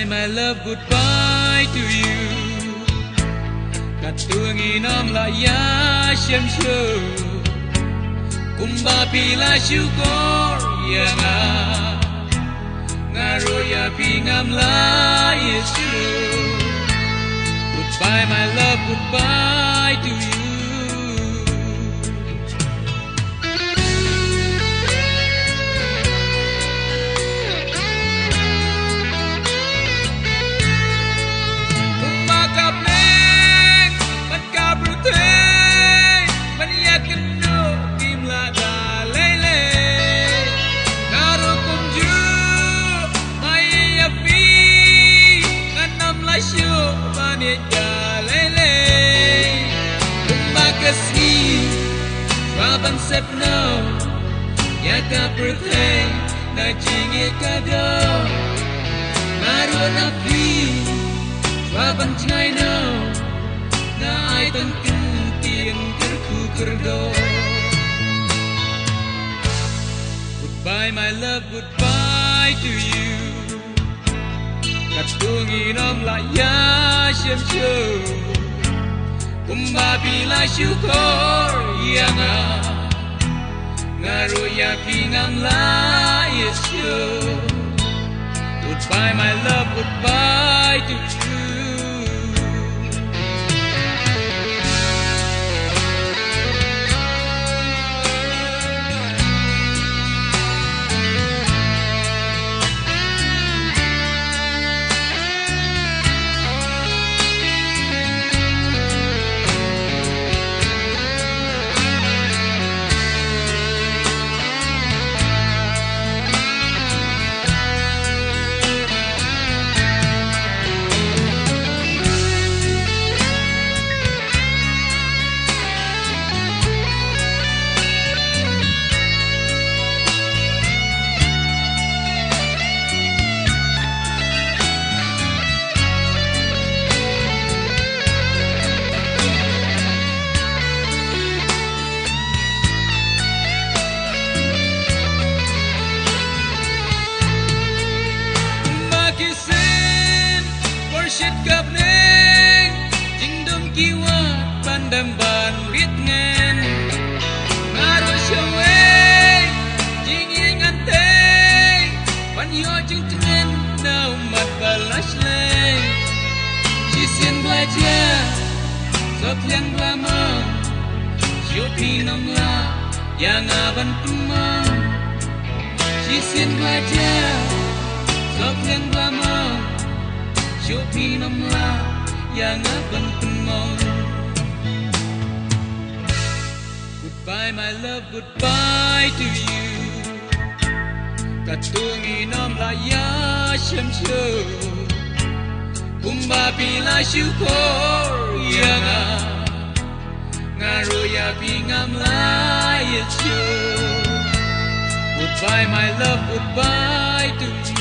Goodbye my love, goodbye to you. Katungi nam la ya shem shu. Kumba pila syukur ya nga. Ngaro ya pingam la Yesu. Goodbye my love, goodbye to you. Ban sep no ya ka birthday na jingi ka do maru na pi wa ban chai no na ai tan kin tien ker ku ker do. Goodbye my love, goodbye to you. Katungi nam la ya shem shu. Kumba bila syukur ya nga. Ngaro ya pingam la Yesu. Goodbye my love, goodbye to you. Shit gấp nên chính đông kiwa ban đam ban riết ngen ngaro show ấy chính yên ngăn thế ban yo chính ngen nào mặt và lash lên chỉ xin belajar sop yang lama shopi nam la yang aban tumang chỉ xin belajar sop yang lama Shopi nam la yang aban tumong. Goodbye my love, goodbye to you. Katungi nam la ya shem shu. Kumba pila syukur ya nga. Ngaro ya pingam la Yesu. Goodbye my love, goodbye to you.